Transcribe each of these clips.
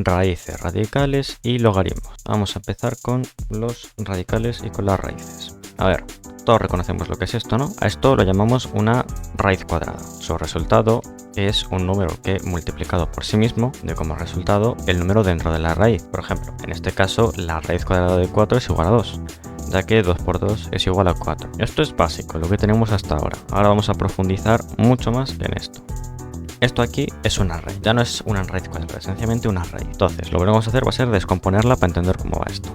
raíces, radicales y logaritmos. Vamos a empezar con los radicales y con las raíces. A ver, todos reconocemos lo que es esto, ¿no? A esto lo llamamos una raíz cuadrada. Su resultado es un número que multiplicado por sí mismo de como resultado el número dentro de la raíz. Por ejemplo, en este caso la raíz cuadrada de 4 es igual a 2, ya que 2 por 2 es igual a 4. Esto es básico, lo que tenemos hasta ahora. Ahora vamos a profundizar mucho más en esto. Esto aquí es una raíz, ya no es una raíz cuadrada, es sencillamente una raíz. Entonces, lo que vamos a hacer va a ser descomponerla para entender cómo va esto.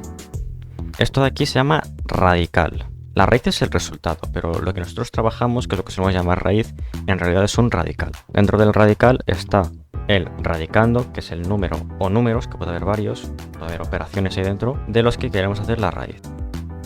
Esto de aquí se llama radical. La raíz es el resultado, pero lo que nosotros trabajamos, que es lo que se llama raíz, en realidad es un radical. Dentro del radical está el radicando, que es el número o números, que puede haber varios, puede haber operaciones ahí dentro, de los que queremos hacer la raíz.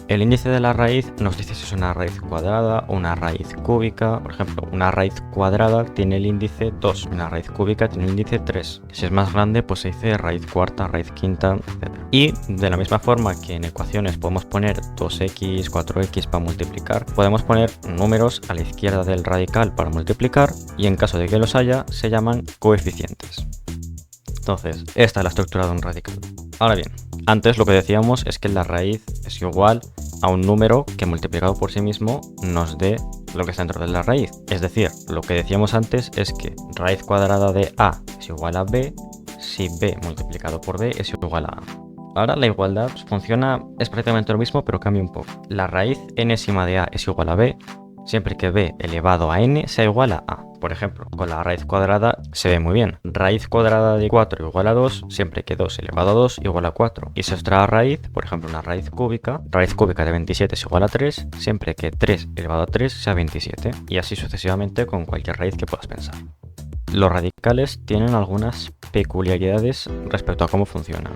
El índice de la raíz nos dice si es una raíz cuadrada o una raíz cúbica. Por ejemplo, una raíz cuadrada tiene el índice 2, una raíz cúbica tiene el índice 3. Si es más grande, pues se dice raíz cuarta, raíz quinta, etc. Y de la misma forma que en ecuaciones podemos poner 2x, 4x para multiplicar, podemos poner números a la izquierda del radical para multiplicar y en caso de que los haya, se llaman coeficientes. Entonces, esta es la estructura de un radical. Ahora bien, antes lo que decíamos es que la raíz es igual a un número que multiplicado por sí mismo nos dé lo que está dentro de la raíz. Es decir, lo que decíamos antes es que raíz cuadrada de a es igual a b si b multiplicado por b es igual a a. Ahora la igualdad funciona, es prácticamente lo mismo, pero cambia un poco. La raíz enésima de a es igual a b siempre que b elevado a n sea igual a a. Por ejemplo, con la raíz cuadrada se ve muy bien. Raíz cuadrada de 4 igual a 2 siempre que 2 elevado a 2 igual a 4. Y si otra raíz, por ejemplo una raíz cúbica de 27 es igual a 3 siempre que 3 elevado a 3 sea 27. Y así sucesivamente con cualquier raíz que puedas pensar. Los radicales tienen algunas peculiaridades respecto a cómo funcionan.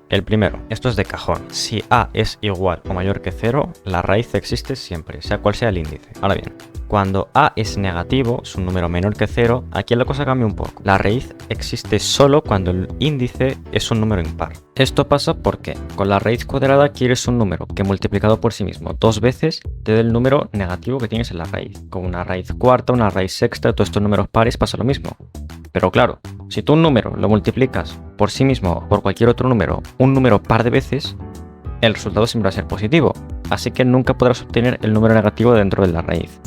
El primero, esto es de cajón. Si a es igual o mayor que 0, la raíz existe siempre, sea cual sea el índice. Ahora bien, cuando a es negativo, es un número menor que 0, aquí la cosa cambia un poco. La raíz existe solo cuando el índice es un número impar. Esto pasa porque con la raíz cuadrada quieres un número que multiplicado por sí mismo 2 veces te dé el número negativo que tienes en la raíz. Con una raíz cuarta, una raíz sexta, todos estos números pares pasa lo mismo. Pero claro, si tú un número lo multiplicas por sí mismo o por cualquier otro número, un número par de veces, el resultado siempre va a ser positivo. Así que nunca podrás obtener el número negativo dentro de la raíz.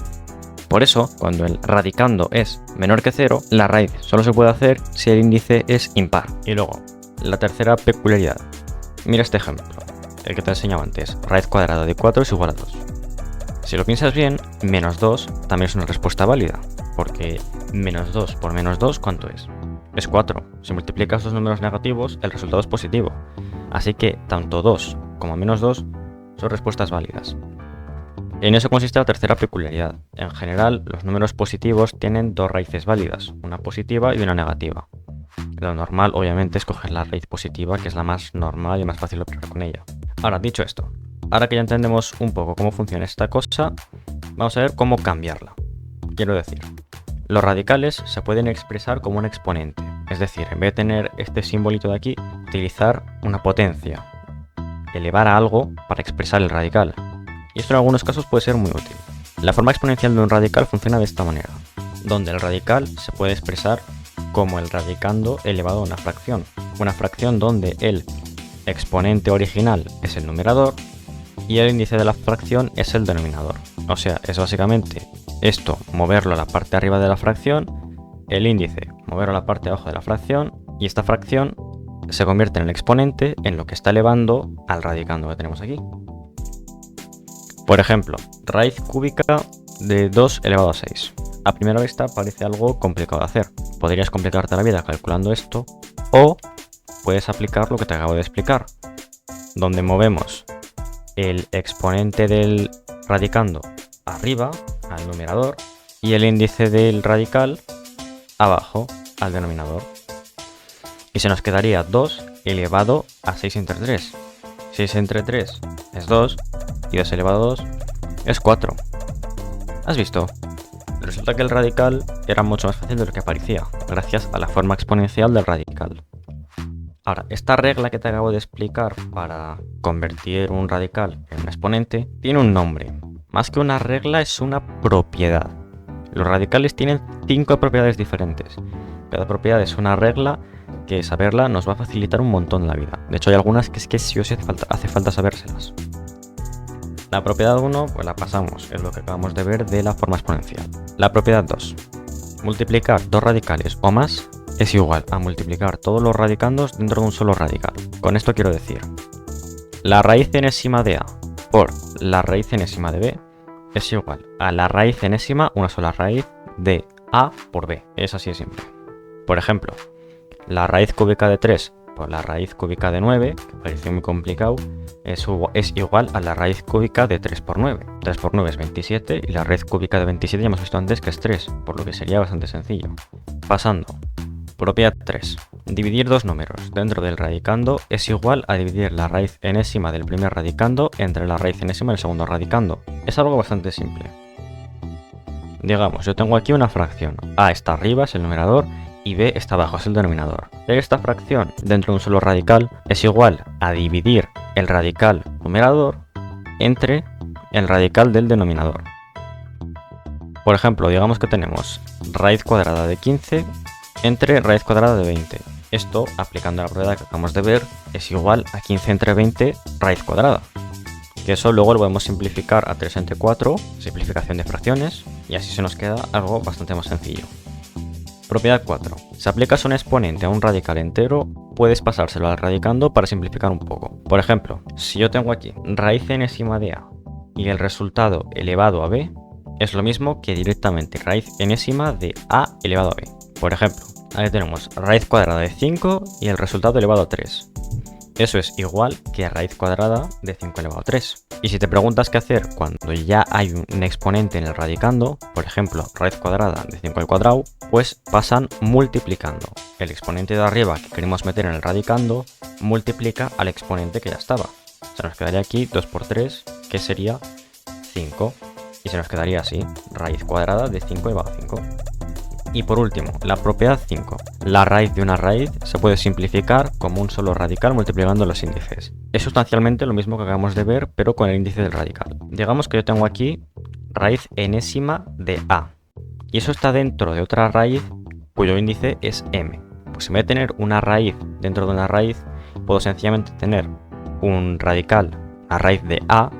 Por eso, cuando el radicando es menor que 0, la raíz solo se puede hacer si el índice es impar. Y luego, la tercera peculiaridad. Mira este ejemplo, el que te he enseñado antes. Raíz cuadrada de 4 es igual a 2. Si lo piensas bien, menos 2 también es una respuesta válida, porque menos 2 por menos 2, ¿cuánto es? Es 4. Si multiplicas dos números negativos, el resultado es positivo. Así que tanto 2 como menos 2 son respuestas válidas. En eso consiste la tercera peculiaridad. En general, los números positivos tienen dos raíces válidas, una positiva y una negativa. Lo normal, obviamente, es coger la raíz positiva, que es la más normal y más fácil de operar con ella. Ahora, dicho esto, ahora que ya entendemos un poco cómo funciona esta cosa, vamos a ver cómo cambiarla. Quiero decir, los radicales se pueden expresar como un exponente, es decir, en vez de tener este simbolito de aquí, utilizar una potencia, elevar a algo para expresar el radical. Y esto en algunos casos puede ser muy útil. La forma exponencial de un radical funciona de esta manera, donde el radical se puede expresar como el radicando elevado a una fracción donde el exponente original es el numerador y el índice de la fracción es el denominador. O sea, es básicamente esto, moverlo a la parte de arriba de la fracción, el índice, moverlo a la parte de abajo de la fracción, y esta fracción se convierte en el exponente en lo que está elevando al radicando que tenemos aquí. Por ejemplo, raíz cúbica de 2 elevado a 6. A primera vista parece algo complicado de hacer. Podrías complicarte la vida calculando esto, o puedes aplicar lo que te acabo de explicar, donde movemos el exponente del radicando arriba al numerador y el índice del radical abajo al denominador. Y se nos quedaría 2 elevado a 6 entre 3. 6 entre 3 es 2 y 2 elevado a 2 es 4. ¿Has visto? Resulta que el radical era mucho más fácil de lo que parecía, gracias a la forma exponencial del radical. Ahora, esta regla que te acabo de explicar para convertir un radical en un exponente tiene un nombre. Más que una regla, es una propiedad. Los radicales tienen 5 propiedades diferentes. Cada propiedad es una regla que saberla nos va a facilitar un montón la vida. De hecho, hay algunas que es que sí o sí hace falta sabérselas. La propiedad 1, pues la pasamos, es lo que acabamos de ver de la forma exponencial. La propiedad 2. Multiplicar dos radicales o más es igual a multiplicar todos los radicandos dentro de un solo radical. Con esto quiero decir, la raíz enésima de A por la raíz enésima de B es igual a la raíz enésima, una sola raíz, de A por B. Es así de simple. Por ejemplo, la raíz cúbica de 3 por la raíz cúbica de 9, que parece muy complicado, es igual a la raíz cúbica de 3 por 9. 3 por 9 es 27 y la raíz cúbica de 27 ya hemos visto antes que es 3, por lo que sería bastante sencillo. Pasando. Propiedad 3. Dividir dos números dentro del radicando es igual a dividir la raíz enésima del primer radicando entre la raíz enésima del segundo radicando. Es algo bastante simple. Digamos, yo tengo aquí una fracción. A está arriba, es el numerador, y B está abajo, es el denominador. Esta fracción dentro de un solo radical es igual a dividir el radical numerador entre el radical del denominador. Por ejemplo, digamos que tenemos raíz cuadrada de 15 entre raíz cuadrada de 20. Esto, aplicando la propiedad que acabamos de ver, es igual a 15 entre 20 raíz cuadrada. Que eso luego lo podemos simplificar a 3 entre 4, simplificación de fracciones, y así se nos queda algo bastante más sencillo. Propiedad 4. Si aplicas un exponente a un radical entero, puedes pasárselo al radicando para simplificar un poco. Por ejemplo, si yo tengo aquí raíz enésima de A y el resultado elevado a B, es lo mismo que directamente raíz enésima de A elevado a B. Por ejemplo, ahí tenemos raíz cuadrada de 5 y el resultado elevado a 3. Eso es igual que raíz cuadrada de 5 elevado a 3. Y si te preguntas qué hacer cuando ya hay un exponente en el radicando, por ejemplo, raíz cuadrada de 5 al cuadrado, pues pasan multiplicando. El exponente de arriba que queremos meter en el radicando multiplica al exponente que ya estaba. Se nos quedaría aquí 2 por 3, que sería 5. Y se nos quedaría así, raíz cuadrada de 5 elevado a 5. Y por último, la propiedad 5. La raíz de una raíz se puede simplificar como un solo radical multiplicando los índices. Es sustancialmente lo mismo que acabamos de ver, pero con el índice del radical. Digamos que yo tengo aquí raíz enésima de A. Y eso está dentro de otra raíz cuyo índice es m. Pues en vez de tener una raíz dentro de una raíz, puedo sencillamente tener un radical, la raíz de A,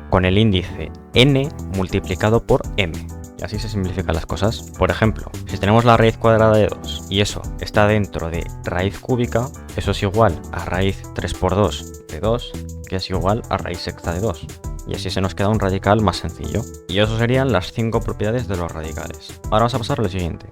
con el índice n multiplicado por m. Y así se simplifican las cosas. Por ejemplo, si tenemos la raíz cuadrada de 2 y eso está dentro de raíz cúbica, eso es igual a raíz 3 por 2 de 2, que es igual a raíz sexta de 2. Y así se nos queda un radical más sencillo. Y eso serían las 5 propiedades de los radicales. Ahora vamos a pasar a lo siguiente.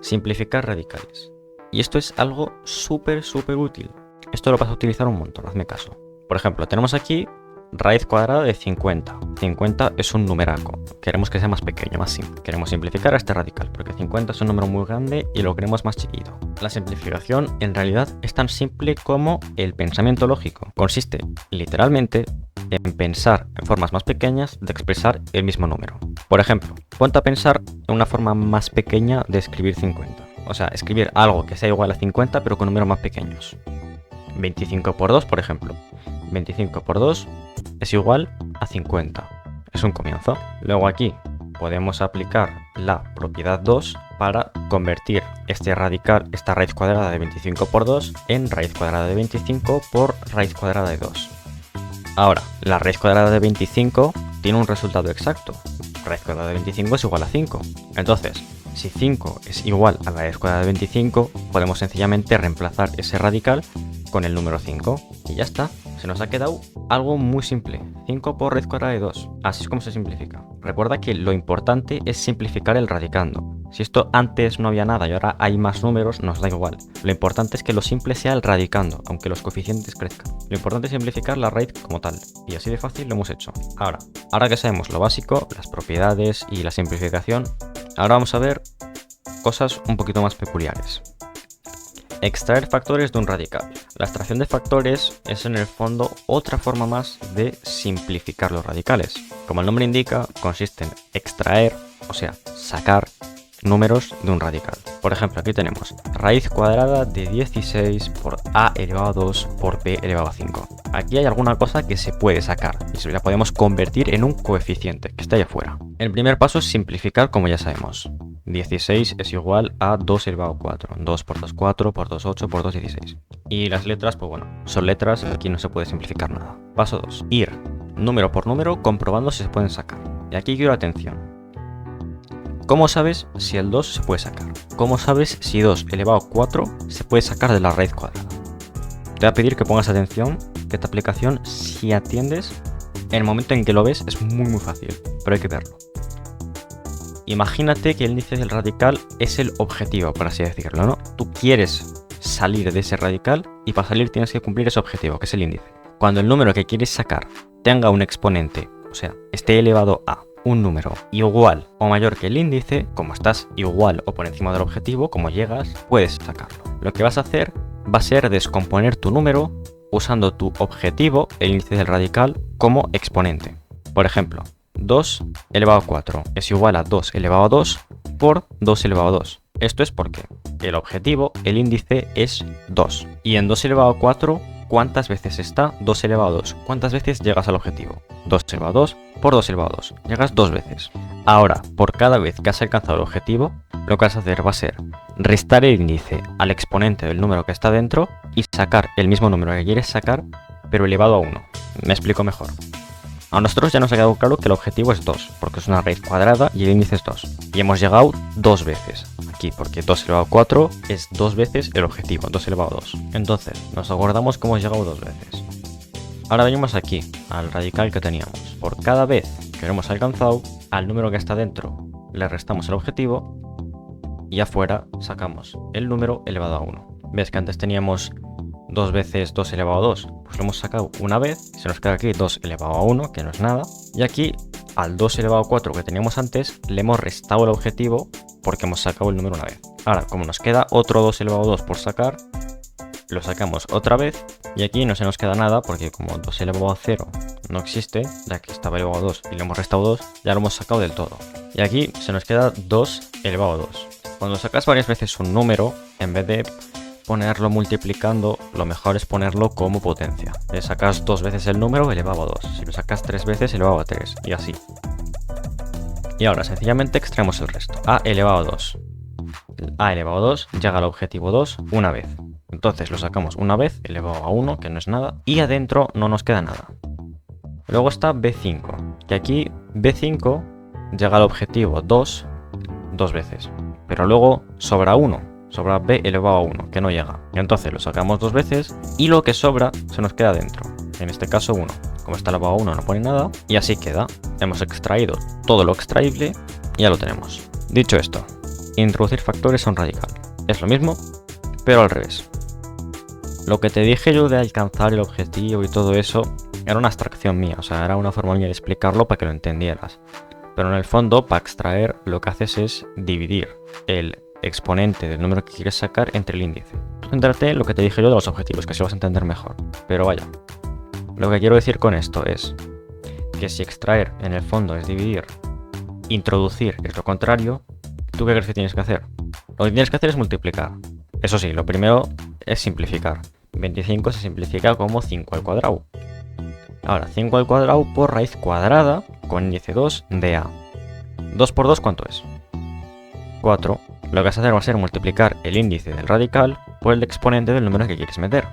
Simplificar radicales. Y esto es algo súper útil. Esto lo vas a utilizar un montón, hazme caso. Por ejemplo, tenemos aquí raíz cuadrada de 50. 50 es un numeraco. Queremos que sea más pequeño, más simple. Queremos simplificar a este radical, porque 50 es un número muy grande y lo queremos más chiquito. La simplificación en realidad es tan simple como el pensamiento lógico. Consiste, literalmente, en pensar en formas más pequeñas de expresar el mismo número. Por ejemplo, ponte a pensar en una forma más pequeña de escribir 50. O sea, escribir algo que sea igual a 50 pero con números más pequeños. 25 por 2, por ejemplo. 25 por 2 es igual a 50. Es un comienzo. Luego aquí podemos aplicar la propiedad 2 para convertir este radical, esta raíz cuadrada de 25 por 2 en raíz cuadrada de 25 por raíz cuadrada de 2. Ahora, la raíz cuadrada de 25 tiene un resultado exacto. Raíz cuadrada de 25 es igual a 5. Entonces, si 5 es igual a la raíz cuadrada de 25, podemos sencillamente reemplazar ese radical con el número 5 y ya está. Se nos ha quedado algo muy simple. 5 por raíz cuadrada de 2. Así es como se simplifica. Recuerda que lo importante es simplificar el radicando. Si esto antes no había nada y ahora hay más números, nos da igual. Lo importante es que lo simple sea el radicando, aunque los coeficientes crezcan. Lo importante es simplificar la raíz como tal. Y así de fácil lo hemos hecho. Ahora que sabemos lo básico, las propiedades y la simplificación, ahora vamos a ver cosas un poquito más peculiares. Extraer factores de un radical. La extracción de factores es en el fondo otra forma más de simplificar los radicales. Como el nombre indica, consiste en extraer, o sea, sacar números de un radical. Por ejemplo, aquí tenemos raíz cuadrada de 16 por a elevado a 2 por b elevado a 5. aquí hay alguna cosa que se puede sacar y la podemos convertir en un coeficiente que está ahí afuera. El primer paso es simplificar, como ya sabemos. 16 es igual a 2 elevado a 4. 2 por 2, 4, por 2, 8, por 2, 16. Y las letras, pues bueno, son letras, aquí no se puede simplificar nada. Paso 2. Ir número por número comprobando si se pueden sacar. Y aquí quiero atención. ¿Cómo sabes si el 2 se puede sacar? ¿Cómo sabes si 2 elevado a 4 se puede sacar de la raíz cuadrada? Te voy a pedir que pongas atención, que esta aplicación, si atiendes, en el momento en que lo ves es muy fácil, pero hay que verlo. Imagínate que el índice del radical es el objetivo, por así decirlo, ¿no? Tú quieres salir de ese radical y para salir tienes que cumplir ese objetivo, que es el índice. Cuando el número que quieres sacar tenga un exponente, o sea, esté elevado a un número igual o mayor que el índice, como estás igual o por encima del objetivo, como llegas, puedes sacarlo. Lo que vas a hacer va a ser descomponer tu número usando tu objetivo, el índice del radical, como exponente. Por ejemplo, 2 elevado a 4 es igual a 2 elevado a 2 por 2 elevado a 2. Esto es porque el objetivo, el índice, es 2. Y en 2 elevado a 4, ¿cuántas veces está 2 elevado a 2? ¿Cuántas veces llegas al objetivo? 2 elevado a 2 por 2 elevado a 2. Llegas 2 veces. Ahora, por cada vez que has alcanzado el objetivo, lo que vas a hacer va a ser restar el índice al exponente del número que está dentro y sacar el mismo número que quieres sacar, pero elevado a 1. Me explico mejor. A nosotros ya nos ha quedado claro que el objetivo es 2, porque es una raíz cuadrada y el índice es 2. Y hemos llegado 2 veces aquí, porque 2 elevado a 4 es 2 veces el objetivo, 2 elevado a 2. Entonces, nos acordamos que hemos llegado 2 veces. Ahora venimos aquí, al radical que teníamos. Por cada vez que lo hemos alcanzado, al número que está dentro le restamos el objetivo y afuera sacamos el número elevado a 1. ¿Ves que antes teníamos 2 veces 2 elevado a 2? Pues lo hemos sacado una vez, se nos queda aquí 2 elevado a 1, que no es nada. Y aquí, al 2 elevado a 4 que teníamos antes, le hemos restado el objetivo porque hemos sacado el número una vez. Ahora, como nos queda otro 2 elevado a 2 por sacar, lo sacamos otra vez. Y aquí no se nos queda nada porque como 2 elevado a 0 no existe, ya que estaba elevado a 2 y le hemos restado 2, ya lo hemos sacado del todo. Y aquí se nos queda 2 elevado a 2. Cuando sacas varias veces un número, en vez de ponerlo multiplicando, lo mejor es ponerlo como potencia. Le sacas 2 veces el número elevado a 2. Si lo sacas 3 veces elevado a 3 y así. Y ahora sencillamente extraemos el resto. A elevado a 2. A elevado a 2 llega al objetivo 2 una vez. Entonces lo sacamos una vez elevado a 1, que no es nada. Y adentro no nos queda nada. Luego está B5. Que aquí B5 llega al objetivo 2 2 veces. Pero luego sobra 1. Sobra b elevado a 1, que no llega. Y entonces lo sacamos 2 veces y lo que sobra se nos queda dentro. En este caso 1. Como está elevado a 1 no pone nada y así queda. Hemos extraído todo lo extraíble y ya lo tenemos. Dicho esto, introducir factores a un radical. Es lo mismo, pero al revés. Lo que te dije yo de alcanzar el objetivo y todo eso era una abstracción mía, o sea, era una forma mía de explicarlo para que lo entendieras. Pero en el fondo, para extraer, lo que haces es dividir el exponente del número que quieres sacar entre el índice. Céntrate en lo que te dije yo de los objetivos, que así vas a entender mejor. Pero vaya, lo que quiero decir con esto es que si extraer en el fondo es dividir, introducir es lo contrario, ¿tú qué crees que tienes que hacer? Lo que tienes que hacer es multiplicar. Eso sí, lo primero es simplificar. 25 se simplifica como 5 al cuadrado. Ahora, 5 al cuadrado por raíz cuadrada con índice 2 de a. 2 por 2, ¿cuánto es? 4. Lo que vas a hacer va a ser multiplicar el índice del radical por el exponente del número que quieres meter.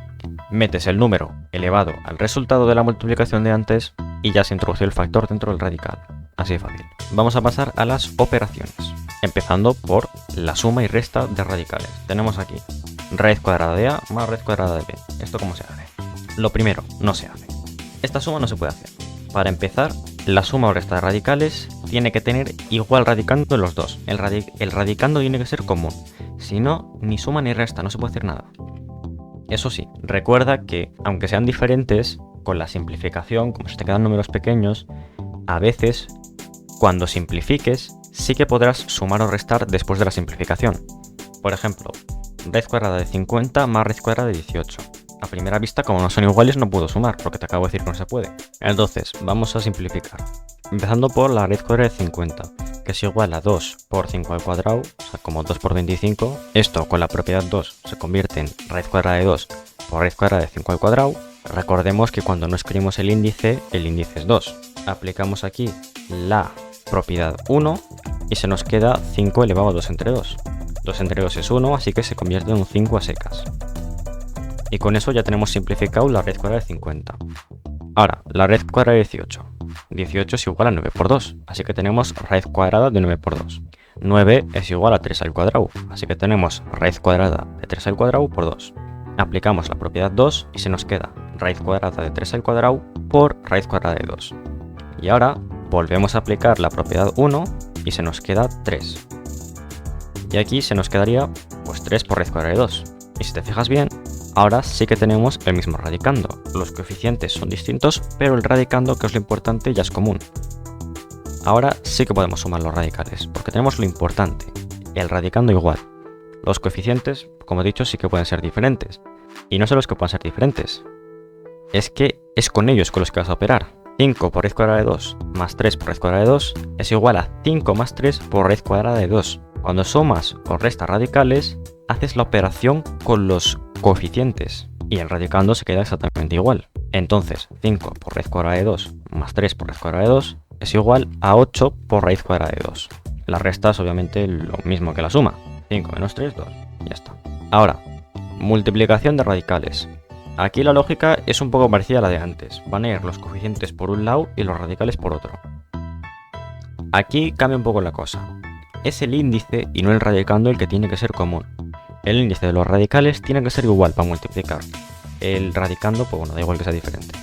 Metes el número elevado al resultado de la multiplicación de antes y ya se introduce el factor dentro del radical. Así de fácil. Vamos a pasar a las operaciones, empezando por la suma y resta de radicales. Tenemos aquí raíz cuadrada de a más raíz cuadrada de b. ¿Esto cómo se hace? Lo primero, no se hace. Esta suma no se puede hacer. Para empezar, la suma o resta de radicales tiene que tener igual radicando en los dos. El radicando tiene que ser común. Si no, ni suma ni resta, no se puede hacer nada. Eso sí, recuerda que, aunque sean diferentes, con la simplificación, como se te quedan números pequeños, a veces, cuando simplifiques, sí que podrás sumar o restar después de la simplificación. Por ejemplo, raíz cuadrada de 50 más raíz cuadrada de 18. A primera vista, como no son iguales, no puedo sumar, porque te acabo de decir que no se puede. Entonces, vamos a simplificar. Empezando por la raíz cuadrada de 50, que es igual a 2 por 5 al cuadrado, o sea, como 2 por 25. Esto, con la propiedad 2, se convierte en raíz cuadrada de 2 por raíz cuadrada de 5 al cuadrado. Recordemos que cuando no escribimos el índice es 2. Aplicamos aquí la propiedad 1 y se nos queda 5 elevado a 2 entre 2. 2 entre 2 es 1, así que se convierte en un 5 a secas. Y con eso ya tenemos simplificado la raíz cuadrada de 50. Ahora, la raíz cuadrada de 18. 18 es igual a 9 por 2, así que tenemos raíz cuadrada de 9 por 2. 9 es igual a 3 al cuadrado, así que tenemos raíz cuadrada de 3 al cuadrado por 2. Aplicamos la propiedad 2 y se nos queda raíz cuadrada de 3 al cuadrado por raíz cuadrada de 2. Y ahora volvemos a aplicar la propiedad 1 y se nos queda 3. Y aquí se nos quedaría pues 3 por raíz cuadrada de 2. Y si te fijas bien, ahora sí que tenemos el mismo radicando. Los coeficientes son distintos, pero el radicando, que es lo importante, ya es común. Ahora sí que podemos sumar los radicales, porque tenemos lo importante, el radicando igual. Los coeficientes, como he dicho, sí que pueden ser diferentes. Y no solo es que puedan ser diferentes, es que es con ellos con los que vas a operar. 5 por raíz cuadrada de 2 más 3 por raíz cuadrada de 2 es igual a 5 más 3 por raíz cuadrada de 2. Cuando sumas o restas radicales, haces la operación con los coeficientes y el radicando se queda exactamente igual. Entonces, 5 por raíz cuadrada de 2 más 3 por raíz cuadrada de 2 es igual a 8 por raíz cuadrada de 2. La resta es obviamente lo mismo que la suma. 5 menos 3, 2. Ya está. Ahora, multiplicación de radicales. Aquí la lógica es un poco parecida a la de antes. Van a ir los coeficientes por un lado y los radicales por otro. Aquí cambia un poco la cosa. Es el índice y no el radicando el que tiene que ser común. El índice de los radicales tiene que ser igual para multiplicar. El radicando, pues bueno, da igual que sea diferente.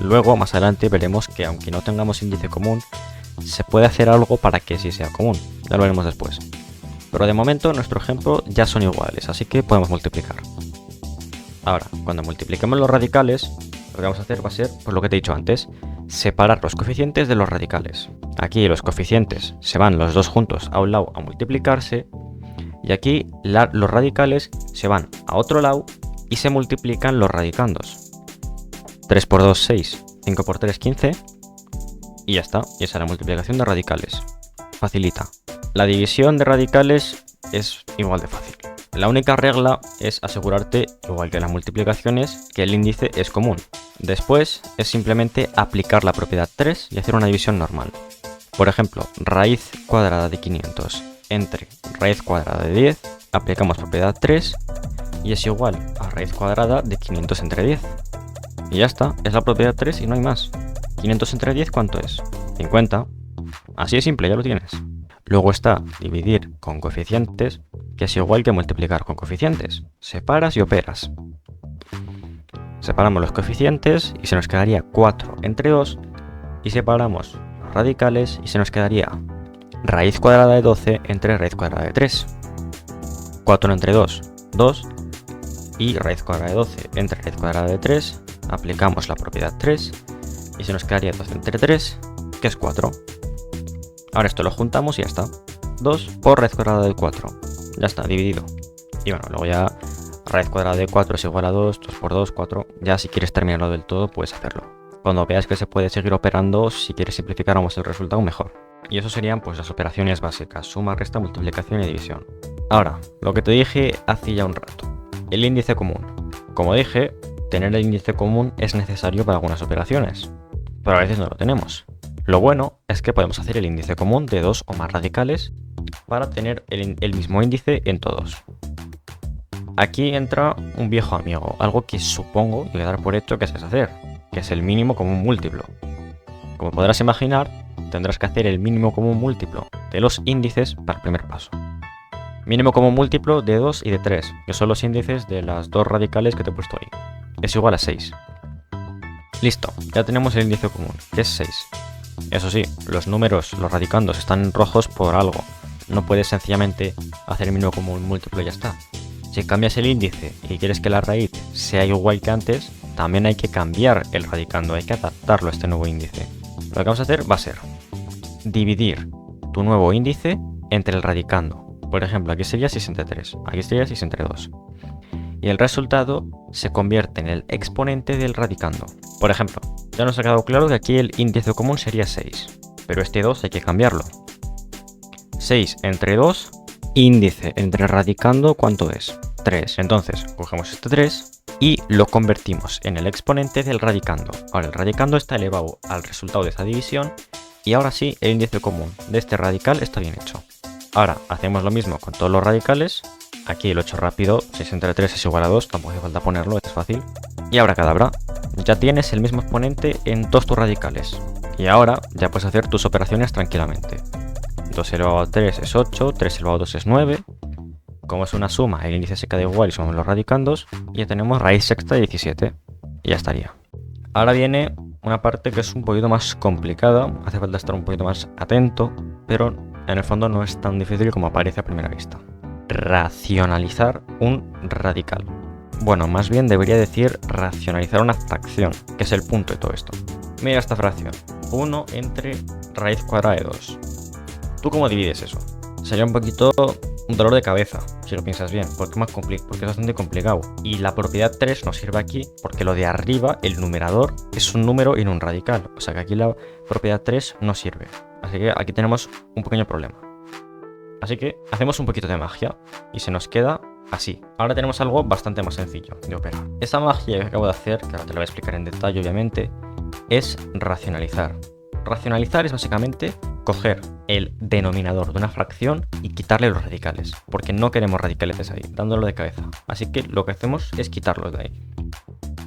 Luego, más adelante, veremos que aunque no tengamos índice común, se puede hacer algo para que sí sea común. Ya lo veremos después. Pero de momento, en nuestro ejemplo ya son iguales, así que podemos multiplicar. Ahora, cuando multipliquemos los radicales, lo que vamos a hacer va a ser, pues lo que te he dicho antes, separar los coeficientes de los radicales. Aquí los coeficientes se van los dos juntos a un lado a multiplicarse, y aquí los radicales se van a otro lado y se multiplican los radicandos. 3 por 2, 6, 5 por 3, 15, y ya está, y esa es la multiplicación de radicales. Facilita. La división de radicales es igual de fácil. La única regla es asegurarte, igual que las multiplicaciones, que el índice es común. Después es simplemente aplicar la propiedad 3 y hacer una división normal. Por ejemplo, raíz cuadrada de 500 entre raíz cuadrada de 10, aplicamos propiedad 3 y es igual a raíz cuadrada de 500 entre 10. Y ya está, es la propiedad 3 y no hay más. 500 entre 10, ¿cuánto es? 50. Así de simple, ya lo tienes. Luego está dividir con coeficientes, que es igual que multiplicar con coeficientes. Separas y operas. Separamos los coeficientes y se nos quedaría 4 entre 2. Y separamos los radicales y se nos quedaría raíz cuadrada de 12 entre raíz cuadrada de 3. 4 entre 2, 2. Y raíz cuadrada de 12 entre raíz cuadrada de 3. Aplicamos la propiedad 3 y se nos quedaría 12 entre 3, que es 4. Ahora esto lo juntamos y ya está. 2 por raíz cuadrada de 4. Ya está, dividido. Y bueno, luego ya raíz cuadrada de 4 es igual a 2, 2 por 2, 4. Ya si quieres terminarlo del todo, puedes hacerlo. Cuando veas que se puede seguir operando, si quieres simplificar aún más el resultado, mejor. Y eso serían pues las operaciones básicas: suma, resta, multiplicación y división. Ahora, lo que te dije hace ya un rato. El índice común. Como dije, tener el índice común es necesario para algunas operaciones, pero a veces no lo tenemos. Lo bueno es que podemos hacer el índice común de 2 o más radicales para tener el mismo índice en todos. Aquí entra un viejo amigo, algo que supongo y voy a dar por hecho que sabes hacer, que es el mínimo común múltiplo. Como podrás imaginar, tendrás que hacer el mínimo común múltiplo de los índices para el primer paso. Mínimo común múltiplo de 2 y de 3, que son los índices de las dos radicales que te he puesto ahí. Es igual a 6. Listo, ya tenemos el índice común, que es 6. Eso sí, los números, los radicandos están en rojos por algo. No puedes sencillamente hacer el mínimo común múltiplo y ya está. Si cambias el índice y quieres que la raíz sea igual que antes, también hay que cambiar el radicando, hay que adaptarlo a este nuevo índice. Lo que vamos a hacer va a ser dividir tu nuevo índice entre el radicando. Por ejemplo, aquí sería 6 entre 3, aquí sería 6 entre 2. Y el resultado se convierte en el exponente del radicando. Por ejemplo, ya nos ha quedado claro que aquí el índice común sería 6, pero este 2 hay que cambiarlo. 6 entre 2, índice entre radicando, ¿cuánto es? 3. Entonces, cogemos este 3 y lo convertimos en el exponente del radicando. Ahora el radicando está elevado al resultado de esa división y ahora sí el índice común de este radical está bien hecho. Ahora hacemos lo mismo con todos los radicales. Aquí lo he hecho rápido, 6 entre 3 es igual a 2, tampoco hace falta ponerlo, es fácil. Y abracadabra, ya tienes el mismo exponente en todos tus radicales. Y ahora ya puedes hacer tus operaciones tranquilamente. 2 elevado a 3 es 8, 3 elevado a 2 es 9. Como es una suma, el índice se queda igual y sumamos los radicandos. Y ya tenemos raíz sexta de 17. Y ya estaría. Ahora viene una parte que es un poquito más complicada. Hace falta estar un poquito más atento, pero en el fondo no es tan difícil como parece a primera vista. Racionalizar un radical. Bueno, más bien debería decir racionalizar una fracción, que es el punto de todo esto. Mira esta fracción. 1 entre raíz cuadrada de 2. ¿Tú cómo divides eso? Sería un poquito un dolor de cabeza, si lo piensas bien, porque es bastante complicado. Y la propiedad 3 nos sirve aquí porque lo de arriba, el numerador, es un número y no un radical. O sea que aquí la propiedad 3 no sirve. Así que aquí tenemos un pequeño problema. Así que hacemos un poquito de magia y se nos queda así. Ahora tenemos algo bastante más sencillo de operar. Esta magia que acabo de hacer, que ahora te la voy a explicar en detalle obviamente, es racionalizar. Racionalizar es básicamente coger el denominador de una fracción y quitarle los radicales, porque no queremos radicales ahí, dándolo de cabeza. Así que lo que hacemos es quitarlos de ahí.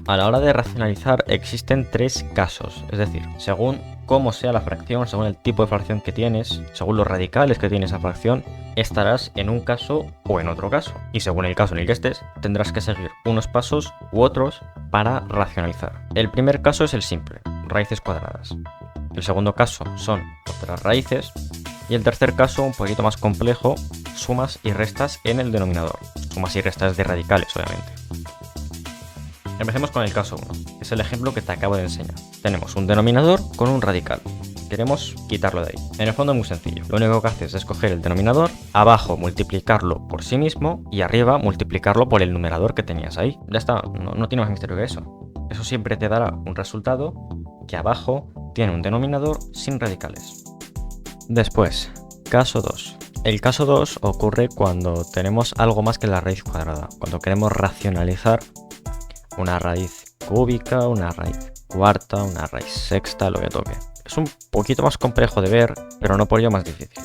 A la hora de racionalizar existen 3 casos, es decir, según cómo sea la fracción, según el tipo de fracción que tienes, según los radicales que tiene esa fracción, estarás en un caso o en otro caso. Y según el caso en el que estés, tendrás que seguir unos pasos u otros para racionalizar. El primer caso es el simple, raíces cuadradas. El segundo caso son otras raíces. Y el tercer caso, un poquito más complejo, sumas y restas en el denominador. Sumas y restas de radicales, obviamente. Empecemos con el caso 1, que es el ejemplo que te acabo de enseñar. Tenemos un denominador con un radical. Queremos quitarlo de ahí. En el fondo es muy sencillo. Lo único que haces es coger el denominador, abajo multiplicarlo por sí mismo y arriba multiplicarlo por el numerador que tenías ahí. Ya está, no tiene más misterio que eso. Eso siempre te dará un resultado que abajo tiene un denominador sin radicales. Después, caso 2. El caso 2 ocurre cuando tenemos algo más que la raíz cuadrada. Cuando queremos racionalizar una raíz cúbica, una raíz cuarta, una raíz sexta, lo que toque. Es un poquito más complejo de ver, pero no por ello más difícil.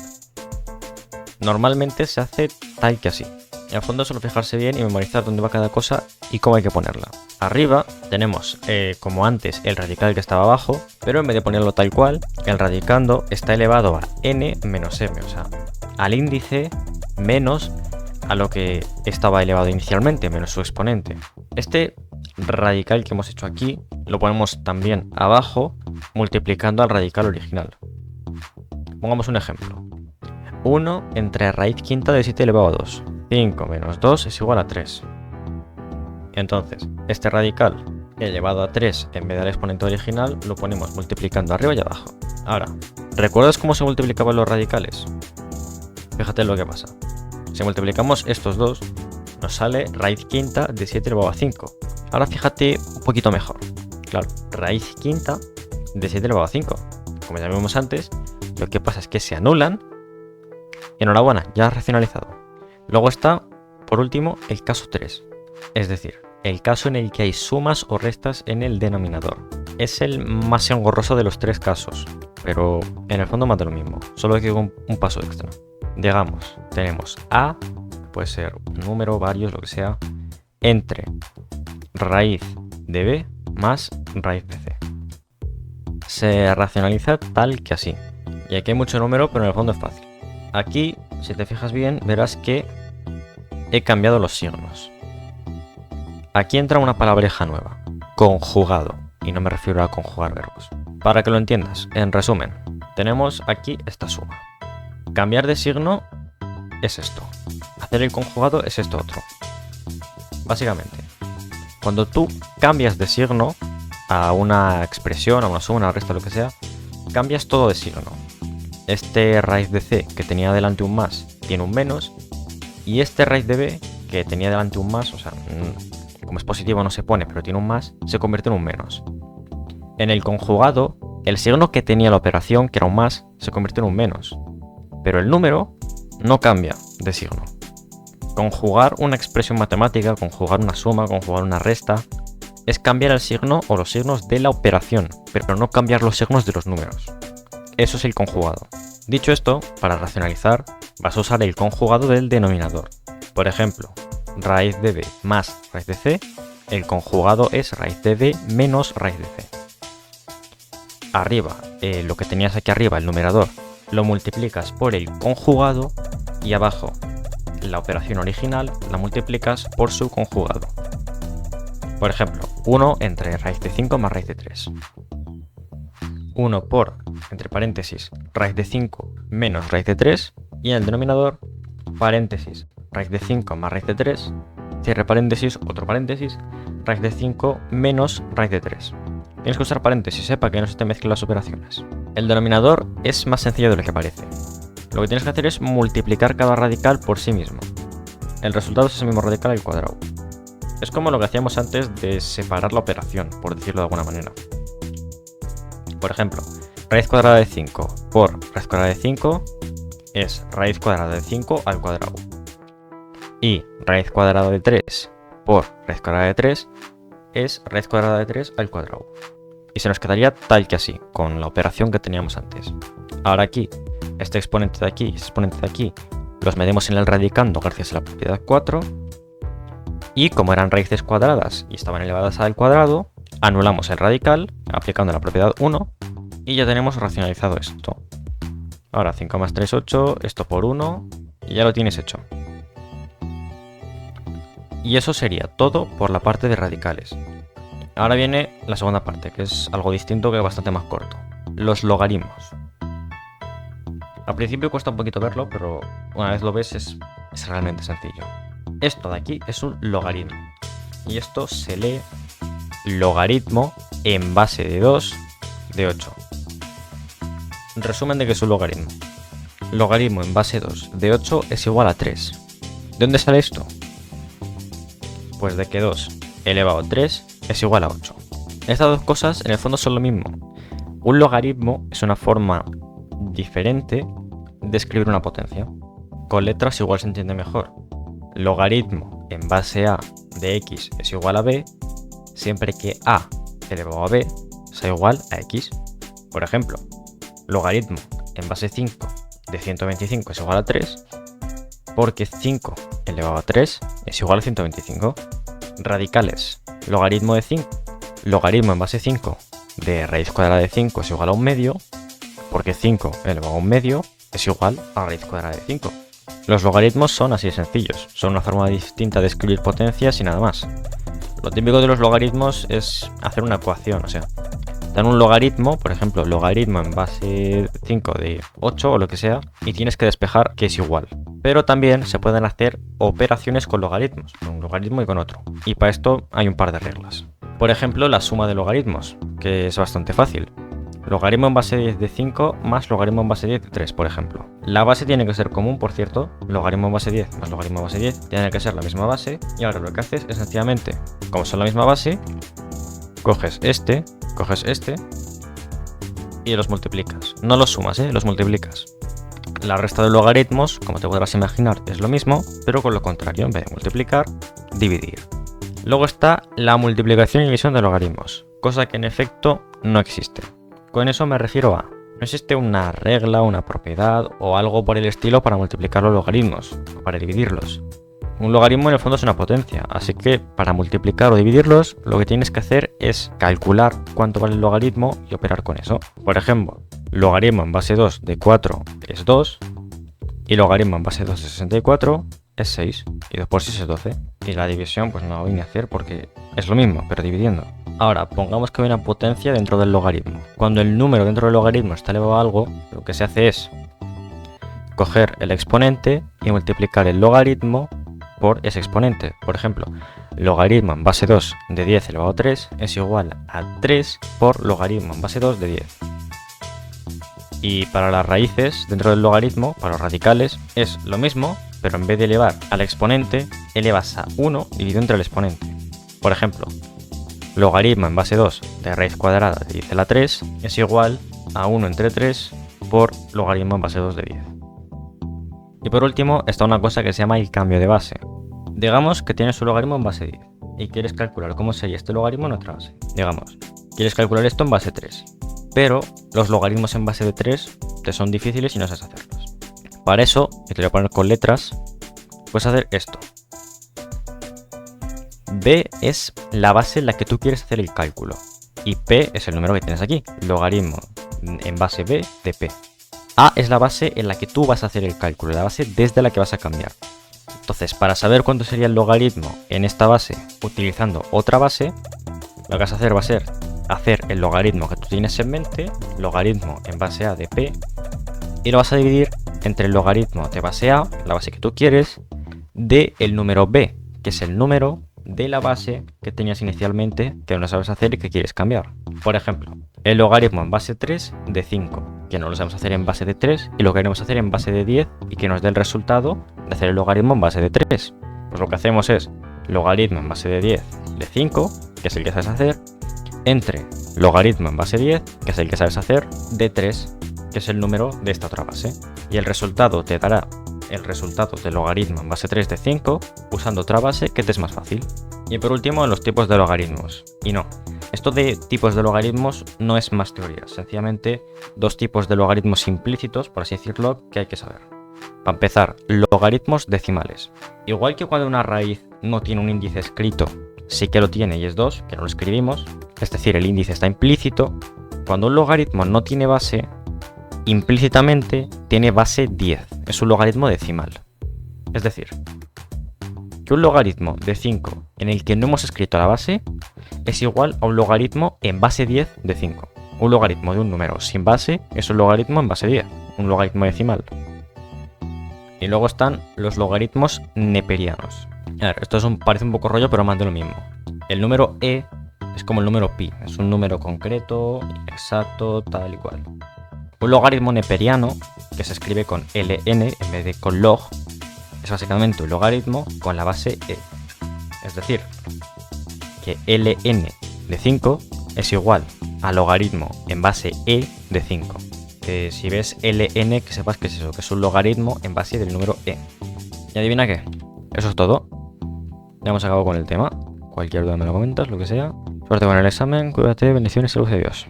Normalmente se hace tal que así. Y al fondo solo fijarse bien y memorizar dónde va cada cosa y cómo hay que ponerla. Arriba tenemos, como antes, el radical que estaba abajo, pero en vez de ponerlo tal cual, el radicando está elevado a n menos m, o sea, al índice menos a lo que estaba elevado inicialmente, menos su exponente. Este radical que hemos hecho aquí lo ponemos también abajo multiplicando al radical original. Pongamos un ejemplo. 1 entre raíz quinta de 7 elevado a 2. 5 menos 2 es igual a 3. Entonces, este radical elevado a 3 en vez del exponente original lo ponemos multiplicando arriba y abajo. Ahora, ¿recuerdas cómo se multiplicaban los radicales? Fíjate lo que pasa. Si multiplicamos estos dos, nos sale raíz quinta de 7 elevado a 5. Ahora fíjate un poquito mejor. Claro, raíz quinta de 7 elevado a 5. Como ya vimos antes, lo que pasa es que se anulan. Y enhorabuena, ya has racionalizado. Luego está, por último, el caso 3. Es decir, el caso en el que hay sumas o restas en el denominador. Es el más engorroso de los 3 casos, pero en el fondo más de lo mismo. Solo que con un paso extra. Digamos, tenemos a, puede ser un número, varios, lo que sea, entre raíz de b más raíz de c. Se racionaliza tal que así. Y aquí hay mucho número, pero en el fondo es fácil. Aquí, si te fijas bien, verás que he cambiado los signos. Aquí entra una palabreja nueva, conjugado, y no me refiero a conjugar verbos. Para que lo entiendas, en resumen, tenemos aquí esta suma. Cambiar de signo es esto. Hacer el conjugado es esto otro. Básicamente, cuando tú cambias de signo a una expresión, a una suma, a una resta, lo que sea, cambias todo de signo. Este raíz de c que tenía delante un más tiene un menos, y este raíz de b que tenía delante un más, o sea, como es positivo no se pone, pero tiene un más, se convierte en un menos. En el conjugado, el signo que tenía la operación, que era un más, se convierte en un menos. Pero el número no cambia de signo. Conjugar una expresión matemática, conjugar una suma, conjugar una resta, es cambiar el signo o los signos de la operación, pero no cambiar los signos de los números. Eso es el conjugado. Dicho esto, para racionalizar, vas a usar el conjugado del denominador. Por ejemplo, raíz de b más raíz de c, el conjugado es raíz de b menos raíz de c. Arriba, lo que tenías aquí arriba, el numerador, lo multiplicas por el conjugado y abajo, la operación original la multiplicas por su conjugado. Por ejemplo, 1 entre raíz de 5 más raíz de 3. 1 por, entre paréntesis, raíz de 5 menos raíz de 3, y en el denominador, paréntesis, raíz de 5 más raíz de 3, cierre paréntesis, otro paréntesis, raíz de 5 menos raíz de 3. Tienes que usar paréntesis, para que no se te mezclen las operaciones. El denominador es más sencillo de lo que parece. Lo que tienes que hacer es multiplicar cada radical por sí mismo. El resultado es ese mismo radical al cuadrado. Es como lo que hacíamos antes de separar la operación, por decirlo de alguna manera. Por ejemplo, raíz cuadrada de 5 por raíz cuadrada de 5 es raíz cuadrada de 5 al cuadrado. Y raíz cuadrada de 3 por raíz cuadrada de 3 es raíz cuadrada de 3 al cuadrado. Y se nos quedaría tal que así, con la operación que teníamos antes. Ahora aquí, este exponente de aquí y este exponente de aquí los medimos en el radicando gracias a la propiedad 4. Y como eran raíces cuadradas y estaban elevadas al cuadrado, anulamos el radical aplicando la propiedad 1 y ya tenemos racionalizado esto. Ahora 5 más 3, 8, esto por 1 y ya lo tienes hecho. Y eso sería todo por la parte de radicales. Ahora viene la segunda parte, que es algo distinto, que es bastante más corto. Los logaritmos. Al principio cuesta un poquito verlo, pero una vez lo ves es realmente sencillo. Esto de aquí es un logaritmo. Y esto se lee logaritmo en base de 2 de 8. Resumen de qué es un logaritmo. Logaritmo en base 2 de 8 es igual a 3. ¿De dónde sale esto? Pues de que 2 elevado a 3 es igual a 8. Estas dos cosas en el fondo son lo mismo. Un logaritmo es una forma diferente de escribir una potencia. Con letras igual se entiende mejor. Logaritmo en base a de x es igual a b, siempre que a elevado a b sea igual a x. Por ejemplo, logaritmo en base 5 de 125 es igual a 3, porque 5 elevado a 3 es igual a 125. Radicales, logaritmo de 5, logaritmo en base 5 de raíz cuadrada de 5 es igual a un medio, porque 5 elevado a un medio es igual a raíz cuadrada de 5. Los logaritmos son así de sencillos, son una forma distinta de escribir potencias y nada más. Lo típico de los logaritmos es hacer una ecuación, o sea, dan un logaritmo, por ejemplo, logaritmo en base 5 de 8 o lo que sea, y tienes que despejar que es igual. Pero también se pueden hacer operaciones con logaritmos, con un logaritmo y con otro. Y para esto hay un par de reglas. Por ejemplo, la suma de logaritmos, que es bastante fácil. Logaritmo en base 10 de 5 más logaritmo en base 10 de 3, por ejemplo. La base tiene que ser común, por cierto. Logaritmo en base 10 más logaritmo en base 10 tiene que ser la misma base. Y ahora lo que haces es sencillamente, como son la misma base, coges este y los multiplicas. No los sumas, los multiplicas. La resta de logaritmos, como te podrás imaginar, es lo mismo, pero con lo contrario, en vez de multiplicar, dividir. Luego está la multiplicación y división de logaritmos, cosa que en efecto no existe. Con eso me refiero a, no existe una regla, una propiedad o algo por el estilo para multiplicar los logaritmos, o para dividirlos. Un logaritmo en el fondo es una potencia, así que para multiplicar o dividirlos, lo que tienes que hacer es calcular cuánto vale el logaritmo y operar con eso. Por ejemplo, logaritmo en base 2 de 4 es 2, y logaritmo en base 2 de 64 es 6, y 2 por 6 es 12. Y la división pues no la voy ni a hacer porque es lo mismo, pero dividiendo. Ahora, pongamos que hay una potencia dentro del logaritmo. Cuando el número dentro del logaritmo está elevado a algo, lo que se hace es coger el exponente y multiplicar el logaritmo por ese exponente. Por ejemplo, logaritmo en base 2 de 10 elevado a 3 es igual a 3 por logaritmo en base 2 de 10. Y para las raíces dentro del logaritmo, para los radicales, es lo mismo, pero en vez de elevar al exponente, elevas a 1 dividido entre el exponente. Por ejemplo, logaritmo en base 2 de raíz cuadrada de 10 a la 3 es igual a 1 entre 3 por logaritmo en base 2 de 10. Y por último está una cosa que se llama el cambio de base. Digamos que tienes un logaritmo en base 10 y quieres calcular cómo sería este logaritmo en otra base. Digamos, quieres calcular esto en base 3, pero los logaritmos en base de 3 te son difíciles y no sabes hacerlos. Para eso, y te lo voy a poner con letras, puedes hacer esto. B es la base en la que tú quieres hacer el cálculo y P es el número que tienes aquí, logaritmo en base B de P. A es la base en la que tú vas a hacer el cálculo, la base desde la que vas a cambiar. Entonces, para saber cuánto sería el logaritmo en esta base utilizando otra base, lo que vas a hacer va a ser hacer el logaritmo que tú tienes en mente, logaritmo en base A de P, y lo vas a dividir entre el logaritmo de base A, la base que tú quieres, de el número B, que es el número de la base que tenías inicialmente, que no sabes hacer y que quieres cambiar. Por ejemplo, el logaritmo en base 3 de 5, que no lo sabemos hacer en base de 3 y lo queremos hacer en base de 10 y que nos dé el resultado de hacer el logaritmo en base de 3. Pues lo que hacemos es logaritmo en base de 10 de 5, que es el que sabes hacer, entre logaritmo en base 10, que es el que sabes hacer, de 3, que es el número de esta otra base. Y el resultado te dará el resultado del logaritmo en base 3 de 5 usando otra base que te es más fácil. Y por último, los tipos de logaritmos. Y no, esto de tipos de logaritmos no es más teoría, sencillamente dos tipos de logaritmos implícitos, por así decirlo, que hay que saber. Para empezar, logaritmos decimales. Igual que cuando una raíz no tiene un índice escrito, sí que lo tiene y es 2, que no lo escribimos, es decir, el índice está implícito. Cuando un logaritmo no tiene base, implícitamente tiene base 10, es un logaritmo decimal. Es decir, que un logaritmo de 5 en el que no hemos escrito la base es igual a un logaritmo en base 10 de 5. Un logaritmo de un número sin base es un logaritmo en base 10, un logaritmo decimal. Y luego están los logaritmos neperianos. A ver, esto parece un poco rollo, pero más de lo mismo. El número e es como el número pi, es un número concreto, exacto, tal y cual. Un logaritmo neperiano, que se escribe con ln en vez de con log, es básicamente un logaritmo con la base e. Es decir, que ln de 5 es igual a logaritmo en base e de 5. Que si ves ln, que sepas que es eso, que es un logaritmo en base del número e. ¿Y adivina qué? Eso es todo. Ya hemos acabado con el tema. Cualquier duda me lo comentas, lo que sea. Suerte con el examen, cuídate, bendiciones, salud y adiós.